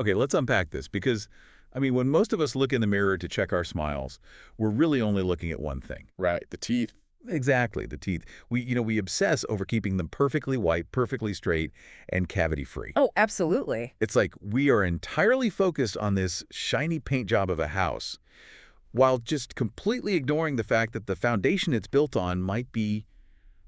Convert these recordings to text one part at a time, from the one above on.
Okay, let's unpack this because, I mean, when most of us look in the mirror to check our smiles, we're really only looking at one thing. Right, the teeth. Exactly, the teeth. We obsess over keeping them perfectly white, perfectly straight, and cavity-free. Oh, absolutely. It's like we are entirely focused on this shiny paint job of a house, while just completely ignoring the fact that the foundation it's built on might be,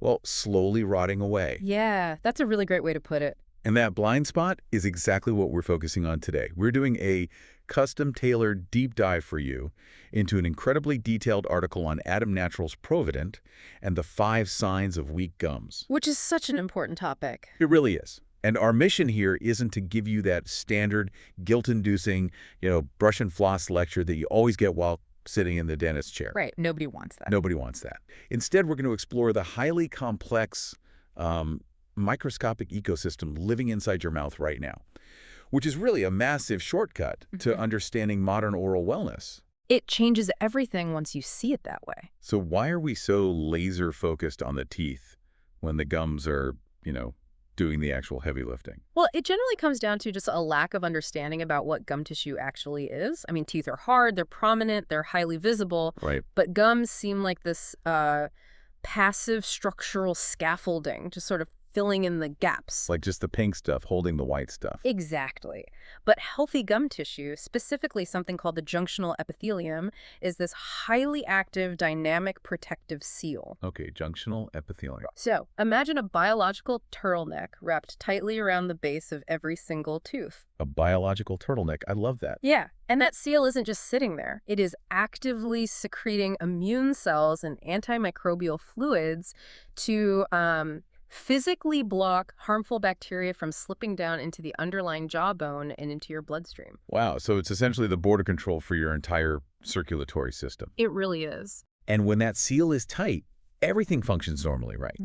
well, slowly rotting away. Yeah, that's a really great way to put it. And that blind spot is exactly what we're focusing on today. We're doing a custom-tailored deep dive for you into an incredibly detailed article on Adem Naturals ProvaDent and the 5 signs of weak gums. Which is such an important topic. It really is. And our mission here isn't to give you that standard guilt-inducing, brush and floss lecture that you always get while sitting in the dentist's chair. Right. Nobody wants that. Nobody wants that. Instead, we're going to explore the highly complex microscopic ecosystem living inside your mouth right now, which is really a massive shortcut to understanding modern oral wellness. It changes everything once you see it that way. So why are we so laser-focused on the teeth when the gums are, doing the actual heavy lifting? Well, it generally comes down to just a lack of understanding about what gum tissue actually is. I mean, teeth are hard, they're prominent, they're highly visible. Right. But gums seem like this passive structural scaffolding, just sort of filling in the gaps. Like just the pink stuff holding the white stuff. Exactly. But healthy gum tissue, specifically something called the junctional epithelium, is this highly active, dynamic protective seal. Okay, junctional epithelium. So imagine a biological turtleneck wrapped tightly around the base of every single tooth. A biological turtleneck. I love that. Yeah, and that seal isn't just sitting there. It is actively secreting immune cells and antimicrobial fluids to physically block harmful bacteria from slipping down into the underlying jawbone and into your bloodstream. Wow, so it's essentially the border control for your entire circulatory system. It really is. And when that seal is tight, everything functions normally, right?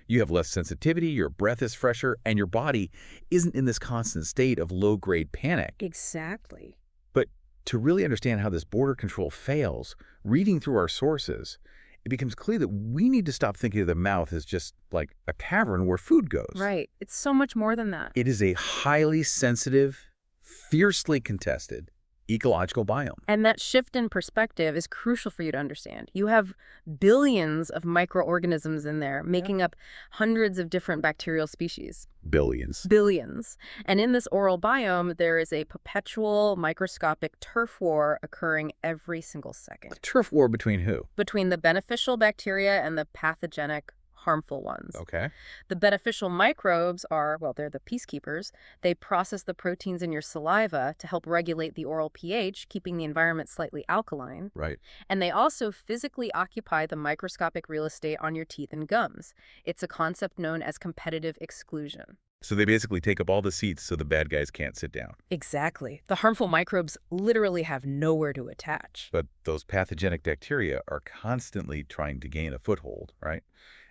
You have less sensitivity, your breath is fresher, and your body isn't in this constant state of low-grade panic. Exactly. But to really understand how this border control fails, reading through our sources, it becomes clear that we need to stop thinking of the mouth as just like a cavern where food goes. Right. It's so much more than that. It is a highly sensitive, fiercely contested ecological biome. And that shift in perspective is crucial for you to understand. You have billions of microorganisms in there, making up hundreds of different bacterial species. Billions. Billions. And in this oral biome, there is a perpetual microscopic turf war occurring every single second. Turf war between who? Between the beneficial bacteria and the pathogenic harmful ones. Okay. The beneficial microbes are, well, they're the peacekeepers. They process the proteins in your saliva to help regulate the oral pH, keeping the environment slightly alkaline. Right. And they also physically occupy the microscopic real estate on your teeth and gums. It's a concept known as competitive exclusion. So they basically take up all the seats so the bad guys can't sit down. Exactly. The harmful microbes literally have nowhere to attach. But those pathogenic bacteria are constantly trying to gain a foothold, right?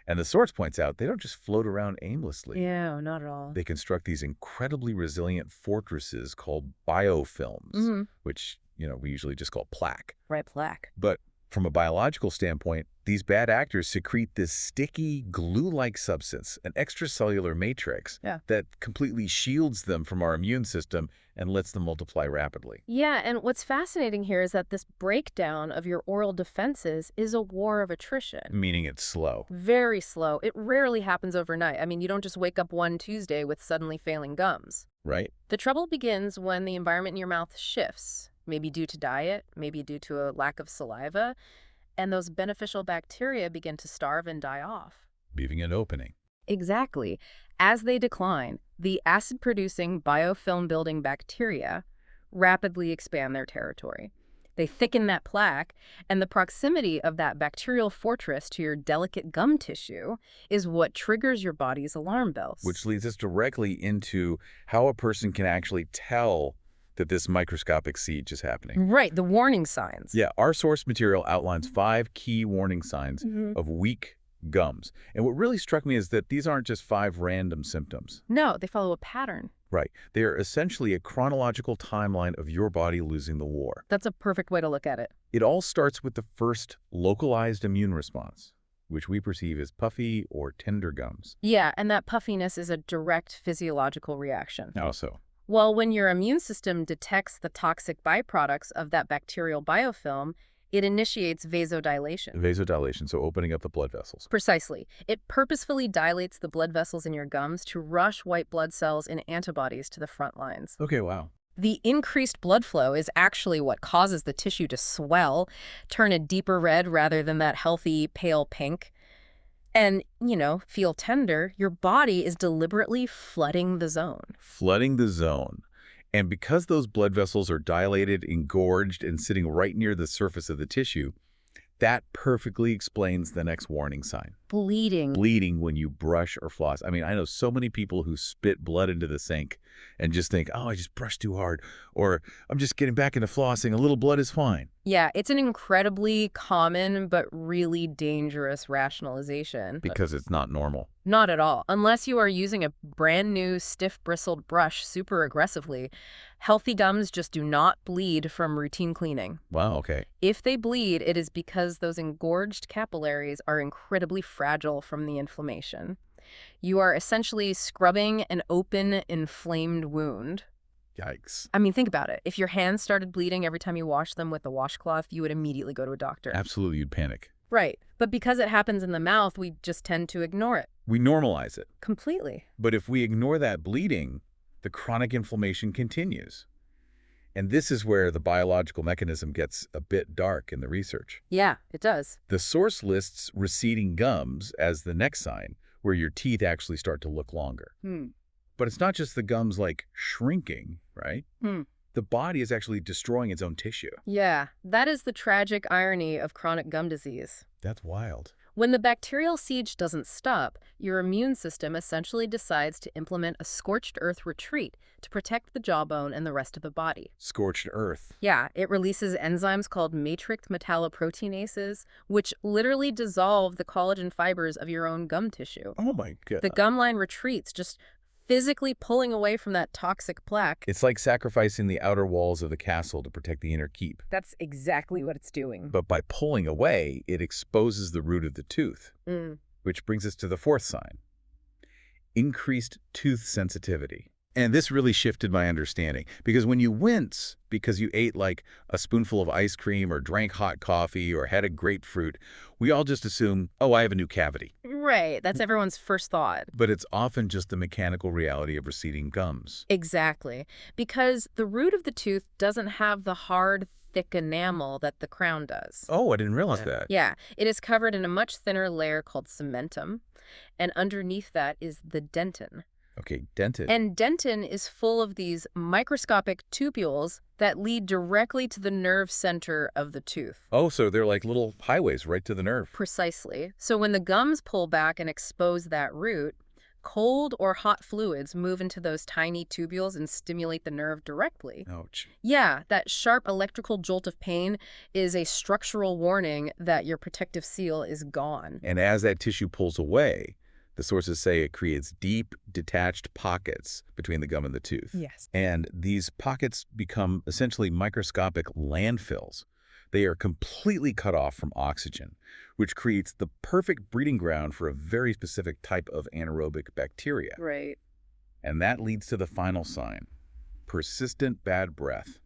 And the source points out they don't just float around aimlessly. Yeah, not at all. They construct these incredibly resilient fortresses called biofilms, which, we usually just call plaque. Right, plaque. But from a biological standpoint, these bad actors secrete this sticky, glue-like substance, an extracellular matrix that completely shields them from our immune system and lets them multiply rapidly. Yeah, and what's fascinating here is that this breakdown of your oral defenses is a war of attrition. Meaning it's slow. Very slow. It rarely happens overnight. I mean, you don't just wake up one Tuesday with suddenly failing gums. Right. The trouble begins when the environment in your mouth shifts, maybe due to diet, maybe due to a lack of saliva, and those beneficial bacteria begin to starve and die off. Leaving an opening. Exactly. As they decline, the acid-producing biofilm-building bacteria rapidly expand their territory. They thicken that plaque, and the proximity of that bacterial fortress to your delicate gum tissue is what triggers your body's alarm bells. Which leads us directly into how a person can actually tell that this microscopic siege is happening. Right, the warning signs. Yeah, our source material outlines 5 key warning signs of weak gums. And what really struck me is that these aren't just 5 random symptoms. No, they follow a pattern. Right. They are essentially a chronological timeline of your body losing the war. That's a perfect way to look at it. It all starts with the first localized immune response, which we perceive as puffy or tender gums. Yeah, and that puffiness is a direct physiological reaction. How so? Well, when your immune system detects the toxic byproducts of that bacterial biofilm, it initiates vasodilation. Vasodilation, so opening up the blood vessels. Precisely. It purposefully dilates the blood vessels in your gums to rush white blood cells and antibodies to the front lines. Okay, wow. The increased blood flow is actually what causes the tissue to swell, turn a deeper red rather than that healthy pale pink, and, feel tender. Your body is deliberately flooding the zone. Flooding the zone. And because those blood vessels are dilated, engorged, and sitting right near the surface of the tissue, that perfectly explains the next warning sign. Bleeding. Bleeding when you brush or floss. I mean, I know so many people who spit blood into the sink and just think, oh, I just brushed too hard, or I'm just getting back into flossing. A little blood is fine. Yeah, it's an incredibly common but really dangerous rationalization. Because it's not normal. Not at all. Unless you are using a brand new stiff-bristled brush super aggressively, healthy gums just do not bleed from routine cleaning. Wow, okay. If they bleed, it is because those engorged capillaries are incredibly fragile from the inflammation. You are essentially scrubbing an open, inflamed wound. Yikes. I mean, think about it. If your hands started bleeding every time you wash them with a washcloth, you would immediately go to a doctor. Absolutely, you'd panic. Right. But because it happens in the mouth, we just tend to ignore it. We normalize it. Completely. But if we ignore that bleeding, the chronic inflammation continues. And this is where the biological mechanism gets a bit dark in the research. Yeah, it does. The source lists receding gums as the next sign, where your teeth actually start to look longer. But it's not just the gums shrinking, right? The body is actually destroying its own tissue. Yeah, that is the tragic irony of chronic gum disease. That's wild. When the bacterial siege doesn't stop, your immune system essentially decides to implement a scorched earth retreat to protect the jawbone and the rest of the body. Scorched earth. Yeah, it releases enzymes called matrix metalloproteinases, which literally dissolve the collagen fibers of your own gum tissue. Oh my God. The gum line retreats, just physically pulling away from that toxic plaque. It's like sacrificing the outer walls of the castle to protect the inner keep. That's exactly what it's doing. But by pulling away, it exposes the root of the tooth, which brings us to the fourth sign. Increased tooth sensitivity. And this really shifted my understanding, because when you wince because you ate a spoonful of ice cream or drank hot coffee or had a grapefruit, we all just assume, oh, I have a new cavity. Right, that's everyone's first thought. But it's often just the mechanical reality of receding gums. Exactly, because the root of the tooth doesn't have the hard, thick enamel that the crown does. Oh, I didn't realize that. Yeah, it is covered in a much thinner layer called cementum, and underneath that is the dentin. Okay, dentin. And dentin is full of these microscopic tubules that lead directly to the nerve center of the tooth. Oh, so they're like little highways right to the nerve. Precisely. So when the gums pull back and expose that root, cold or hot fluids move into those tiny tubules and stimulate the nerve directly. Ouch. Yeah, that sharp electrical jolt of pain is a structural warning that your protective seal is gone. And as that tissue pulls away, the sources say it creates deep, detached pockets between the gum and the tooth. Yes. And these pockets become essentially microscopic landfills. They are completely cut off from oxygen, which creates the perfect breeding ground for a very specific type of anaerobic bacteria. Right. And that leads to the final sign, persistent bad breath,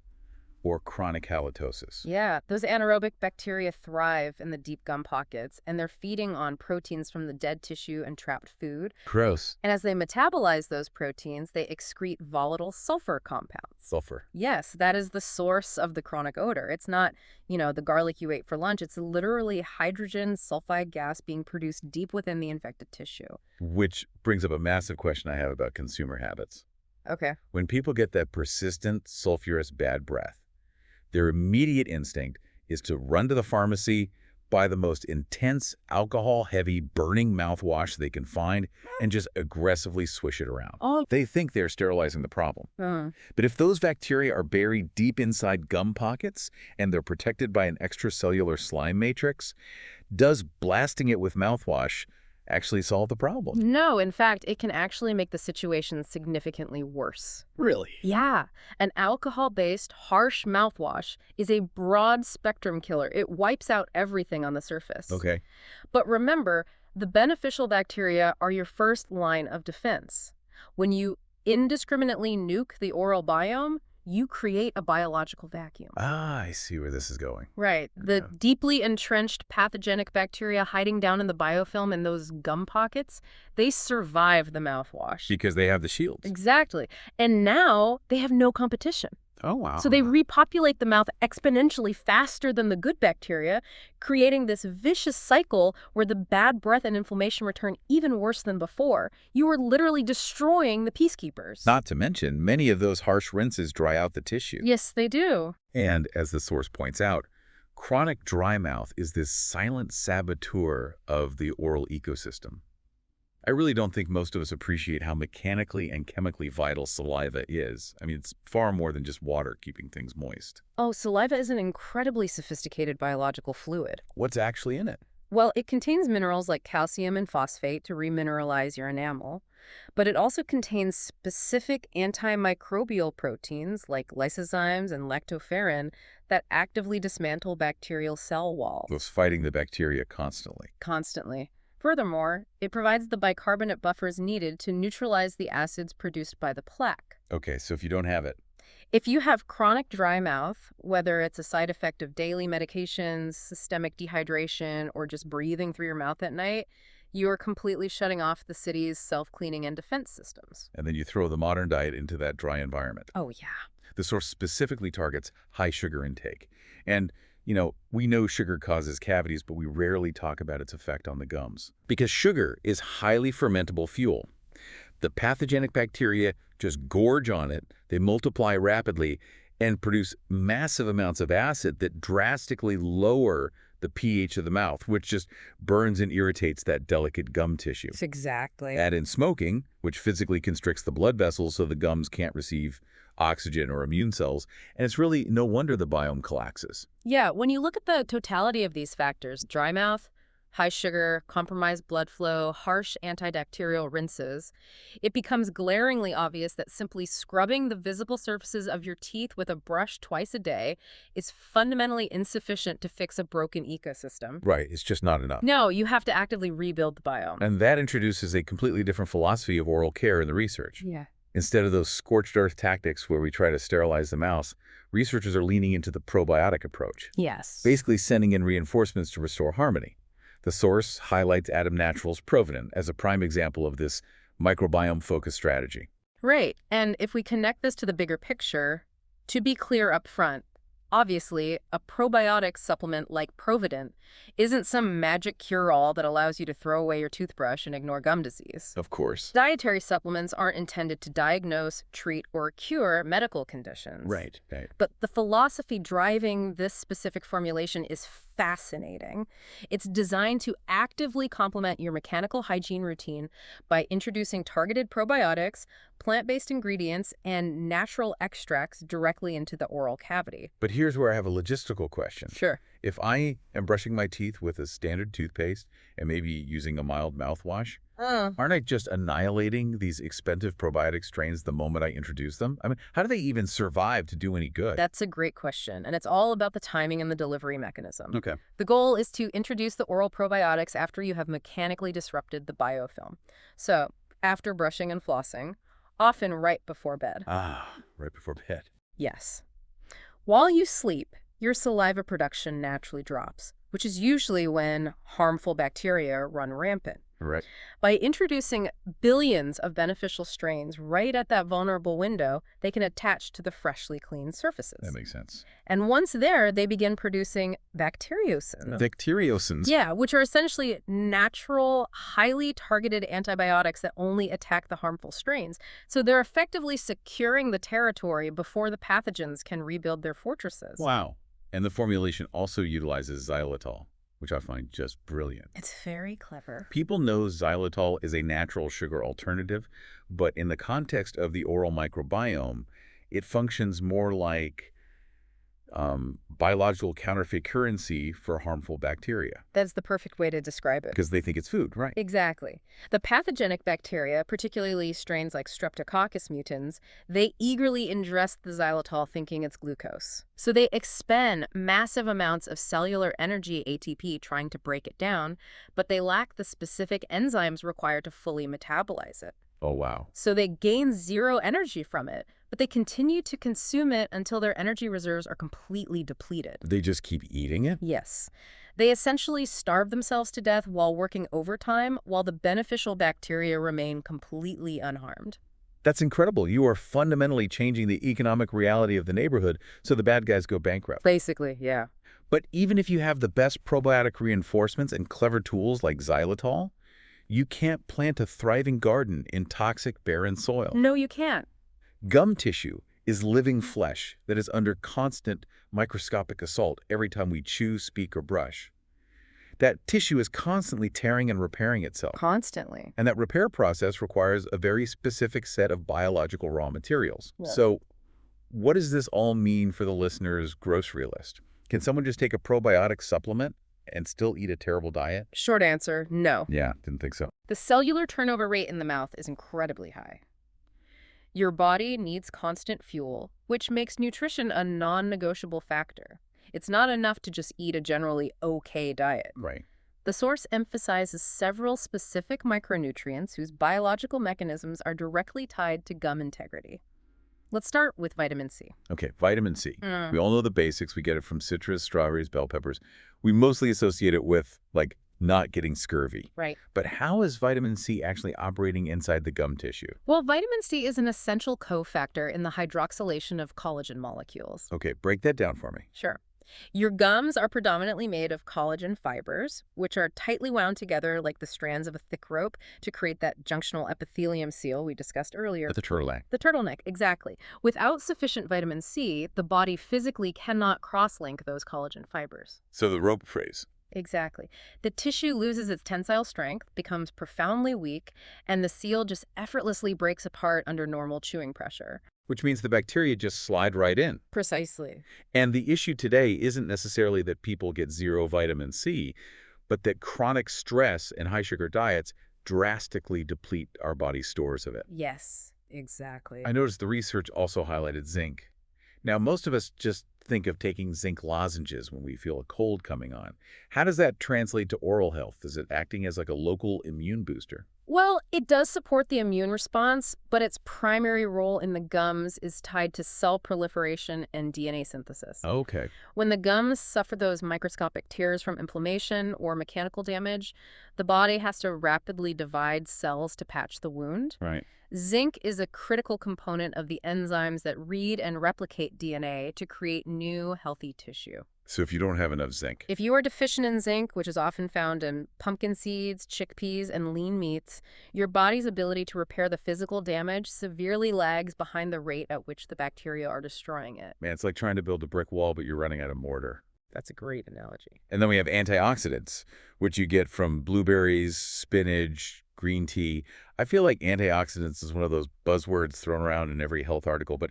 or chronic halitosis. Yeah, those anaerobic bacteria thrive in the deep gum pockets, and they're feeding on proteins from the dead tissue and trapped food. Gross. And as they metabolize those proteins, they excrete volatile sulfur compounds. Sulfur. Yes, that is the source of the chronic odor. It's not, the garlic you ate for lunch. It's literally hydrogen sulfide gas being produced deep within the infected tissue. Which brings up a massive question I have about consumer habits. Okay. When people get that persistent sulfurous bad breath, their immediate instinct is to run to the pharmacy, buy the most intense, alcohol-heavy, burning mouthwash they can find, and just aggressively swish it around. Oh. They think they're sterilizing the problem. But if those bacteria are buried deep inside gum pockets and they're protected by an extracellular slime matrix, does blasting it with mouthwash actually solve the problem? No, in fact, it can actually make the situation significantly worse. Really? Yeah. An alcohol-based, harsh mouthwash is a broad-spectrum killer. It wipes out everything on the surface. Okay. But remember, the beneficial bacteria are your first line of defense. When you indiscriminately nuke the oral biome, you create a biological vacuum. Ah, I see where this is going. Right. The deeply entrenched pathogenic bacteria hiding down in the biofilm in those gum pockets, they survive the mouthwash. Because they have the shields. Exactly. And now they have no competition. Oh, wow. So they repopulate the mouth exponentially faster than the good bacteria, creating this vicious cycle where the bad breath and inflammation return even worse than before. You are literally destroying the peacekeepers. Not to mention, many of those harsh rinses dry out the tissue. Yes, they do. And as the source points out, chronic dry mouth is this silent saboteur of the oral ecosystem. I really don't think most of us appreciate how mechanically and chemically vital saliva is. I mean, it's far more than just water keeping things moist. Oh, saliva is an incredibly sophisticated biological fluid. What's actually in it? Well, it contains minerals like calcium and phosphate to remineralize your enamel, but it also contains specific antimicrobial proteins like lysozymes and lactoferrin that actively dismantle bacterial cell walls. Those fighting the bacteria constantly. Constantly. Furthermore, it provides the bicarbonate buffers needed to neutralize the acids produced by the plaque. Okay, so if you don't have it, If you have chronic dry mouth, whether it's a side effect of daily medications, systemic dehydration, or just breathing through your mouth at night, you are completely shutting off the city's self-cleaning and defense systems. and then you throw the modern diet into that dry environment. Oh, yeah. The source specifically targets high sugar intake. And, we know sugar causes cavities, but we rarely talk about its effect on the gums. Because sugar is highly fermentable fuel. The pathogenic bacteria just gorge on it, they multiply rapidly, and produce massive amounts of acid that drastically lower the pH of the mouth, which just burns and irritates that delicate gum tissue. Exactly. Add in smoking, which physically constricts the blood vessels so the gums can't receive oxygen or immune cells, and it's really no wonder the biome collapses. Yeah, when you look at the totality of these factors, dry mouth, high sugar, compromised blood flow, harsh antibacterial rinses, it becomes glaringly obvious that simply scrubbing the visible surfaces of your teeth with a brush twice a day is fundamentally insufficient to fix a broken ecosystem. Right, it's just not enough. No, you have to actively rebuild the biome. And that introduces a completely different philosophy of oral care in the research. Yeah. Instead of those scorched earth tactics where we try to sterilize the mouth, researchers are leaning into the probiotic approach, Yes. basically sending in reinforcements to restore harmony. The source highlights Adem Naturals ProvaDent as a prime example of this microbiome-focused strategy. Right. And if we connect this to the bigger picture, to be clear up front, obviously, a probiotic supplement like ProvaDent isn't some magic cure-all that allows you to throw away your toothbrush and ignore gum disease. Of course. Dietary supplements aren't intended to diagnose, treat, or cure medical conditions. Right. But the philosophy driving this specific formulation is fascinating. It's designed to actively complement your mechanical hygiene routine by introducing targeted probiotics, plant-based ingredients, and natural extracts directly into the oral cavity. But here's where I have a logistical question. Sure. If I am brushing my teeth with a standard toothpaste and maybe using a mild mouthwash, aren't I just annihilating these expensive probiotic strains the moment I introduce them? I mean, how do they even survive to do any good? That's a great question, and it's all about the timing and the delivery mechanism. Okay. The goal is to introduce the oral probiotics after you have mechanically disrupted the biofilm. So, after brushing and flossing, often right before bed. Right before bed. Yes. While you sleep, your saliva production naturally drops, which is usually when harmful bacteria run rampant. Right. By introducing billions of beneficial strains right at that vulnerable window, they can attach to the freshly cleaned surfaces. That makes sense. And once there, they begin producing bacteriocins. Bacteriocins? Yeah, which are essentially natural, highly targeted antibiotics that only attack the harmful strains. So they're effectively securing the territory before the pathogens can rebuild their fortresses. Wow. And the formulation also utilizes xylitol, which I find just brilliant. It's very clever. People know xylitol is a natural sugar alternative, but in the context of the oral microbiome, it functions more like biological counterfeit currency for harmful bacteria. That's the perfect way to describe it. Because they think it's food, right? Exactly. The pathogenic bacteria, particularly strains like Streptococcus mutans, they eagerly ingest the xylitol thinking it's glucose. So they expend massive amounts of cellular energy, ATP, trying to break it down, but they lack the specific enzymes required to fully metabolize it. Oh, wow. So they gain zero energy from it, but they continue to consume it until their energy reserves are completely depleted. They just keep eating it? Yes. They essentially starve themselves to death while working overtime, while the beneficial bacteria remain completely unharmed. That's incredible. You are fundamentally changing the economic reality of the neighborhood so the bad guys go bankrupt. Basically, yeah. But even if you have the best probiotic reinforcements and clever tools like xylitol, you can't plant a thriving garden in toxic, barren soil. No, you can't. Gum tissue is living flesh that is under constant microscopic assault every time we chew, speak, or brush. That tissue is constantly tearing and repairing itself. Constantly. And that repair process requires a very specific set of biological raw materials. Yes. So what does this all mean for the listener's grocery list? Can someone just take a probiotic supplement and still eat a terrible diet? Short answer, no. Yeah, didn't think so. The cellular turnover rate in the mouth is incredibly high. Your body needs constant fuel, which makes nutrition a non-negotiable factor. It's not enough to just eat a generally okay diet. Right. The source emphasizes several specific micronutrients whose biological mechanisms are directly tied to gum integrity. Let's start with vitamin C. Okay, vitamin C. We all know the basics. We get it from citrus, strawberries, bell peppers. We mostly associate it with, like, not getting scurvy. Right. But how is vitamin C actually operating inside the gum tissue? Well, vitamin C is an essential cofactor in the hydroxylation of collagen molecules. Okay, break that down for me. Sure. Your gums are predominantly made of collagen fibers, which are tightly wound together like the strands of a thick rope to create that junctional epithelium seal we discussed earlier. The turtleneck. The turtleneck, exactly. Without sufficient vitamin C, the body physically cannot cross-link those collagen fibers. So the rope phrase. Exactly. The tissue loses its tensile strength, becomes profoundly weak, and the seal just effortlessly breaks apart under normal chewing pressure. Which means the bacteria just slide right in. Precisely. And the issue today isn't necessarily that people get zero vitamin C, but that chronic stress and high-sugar diets drastically deplete our body's stores of it. Yes, exactly. I noticed the research also highlighted zinc. Now, most of us just think of taking zinc lozenges when we feel a cold coming on. How does that translate to oral health? Is it acting as like a local immune booster? Well, it does support the immune response, but its primary role in the gums is tied to cell proliferation and DNA synthesis. Okay. When the gums suffer those microscopic tears from inflammation or mechanical damage, the body has to rapidly divide cells to patch the wound. Right. Zinc is a critical component of the enzymes that read and replicate DNA to create new, healthy tissue. So if you don't have enough zinc. If you are deficient in zinc, which is often found in pumpkin seeds, chickpeas, and lean meats, your body's ability to repair the physical damage severely lags behind the rate at which the bacteria are destroying it. Man, it's like trying to build a brick wall, but you're running out of mortar. That's a great analogy. And then we have antioxidants, which you get from blueberries, spinach, green tea. I feel like antioxidants is one of those buzzwords thrown around in every health article, but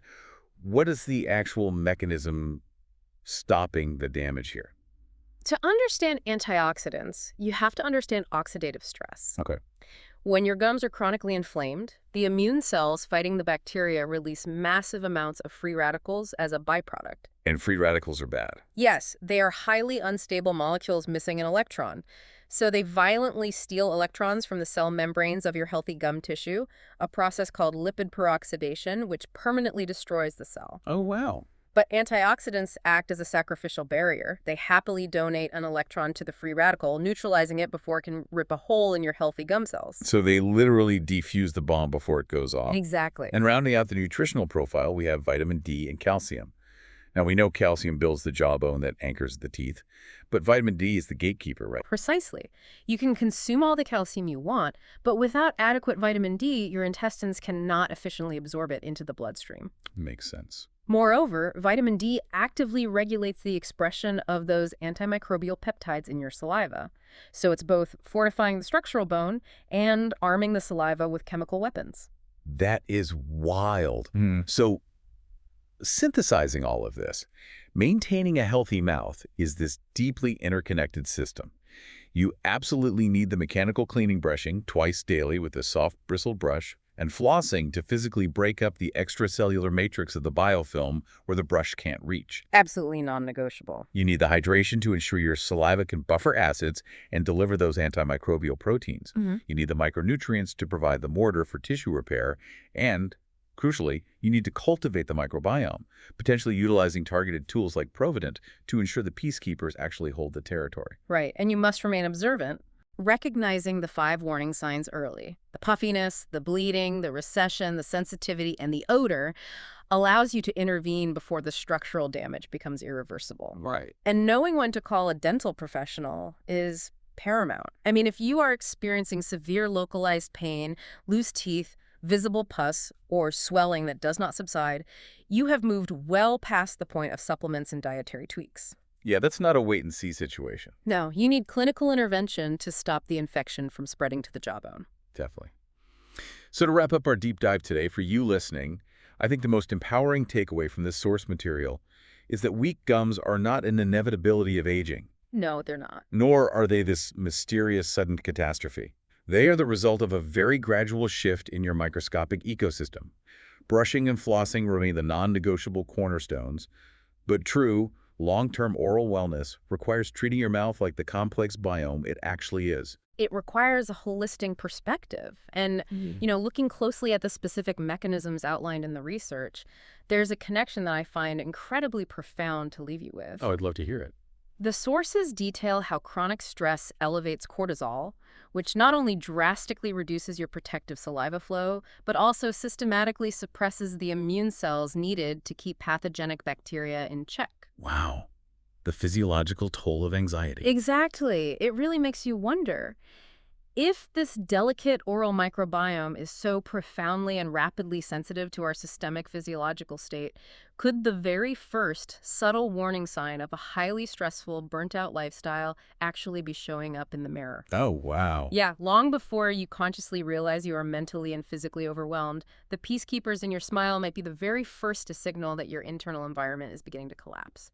what is the actual mechanism stopping the damage here? To understand antioxidants, you have to understand oxidative stress. Okay. When your gums are chronically inflamed, the immune cells fighting the bacteria release massive amounts of free radicals as a byproduct. And free radicals are bad. Yes, they are highly unstable molecules missing an electron. So they violently steal electrons from the cell membranes of your healthy gum tissue, a process called lipid peroxidation, which permanently destroys the cell. Oh, wow. But antioxidants act as a sacrificial barrier. They happily donate an electron to the free radical, neutralizing it before it can rip a hole in your healthy gum cells. So they literally defuse the bomb before it goes off. Exactly. And rounding out the nutritional profile, we have vitamin D and calcium. Now, we know calcium builds the jawbone that anchors the teeth, but vitamin D is the gatekeeper, right? Precisely. You can consume all the calcium you want, but without adequate vitamin D, your intestines cannot efficiently absorb it into the bloodstream. Makes sense. Moreover, vitamin D actively regulates the expression of those antimicrobial peptides in your saliva. So it's both fortifying the structural bone and arming the saliva with chemical weapons. That is wild. So synthesizing all of this, maintaining a healthy mouth is this deeply interconnected system. You absolutely need the mechanical cleaning brushing twice daily with a soft bristled brush, and flossing to physically break up the extracellular matrix of the biofilm where the brush can't reach. Absolutely non-negotiable. You need the hydration to ensure your saliva can buffer acids and deliver those antimicrobial proteins. You need the micronutrients to provide the mortar for tissue repair, and, crucially, you need to cultivate the microbiome, potentially utilizing targeted tools like ProvaDent to ensure the peacekeepers actually hold the territory. Right, and you must remain observant, recognizing the 5 warning signs early. The puffiness, the bleeding, the recession, the sensitivity, and the odor allows you to intervene before the structural damage becomes irreversible. Right. And knowing when to call a dental professional is paramount. I mean, if you are experiencing severe localized pain, loose teeth, visible pus, or swelling that does not subside, you have moved well past the point of supplements and dietary tweaks. Yeah, that's not a wait-and-see situation. No, you need clinical intervention to stop the infection from spreading to the jawbone. Definitely. So to wrap up our deep dive today, for you listening, I think the most empowering takeaway from this source material is that weak gums are not an inevitability of aging, No, they're not. nor are they this mysterious sudden catastrophe. They are the result of a very gradual shift in your microscopic ecosystem. Brushing and flossing remain the non-negotiable cornerstones, but true, long-term oral wellness requires treating your mouth like the complex biome it actually is. It requires a holistic perspective. And, looking closely at the specific mechanisms outlined in the research, there's a connection that I find incredibly profound to leave you with. Oh, I'd love to hear it. The sources detail how chronic stress elevates cortisol, which not only drastically reduces your protective saliva flow, but also systematically suppresses the immune cells needed to keep pathogenic bacteria in check. Wow. The physiological toll of anxiety. Exactly. It really makes you wonder, if this delicate oral microbiome is so profoundly and rapidly sensitive to our systemic physiological state, could the very first subtle warning sign of a highly stressful, burnt-out lifestyle actually be showing up in the mirror? Oh, wow. Yeah, long before you consciously realize you are mentally and physically overwhelmed, the peacekeepers in your smile might be the very first to signal that your internal environment is beginning to collapse.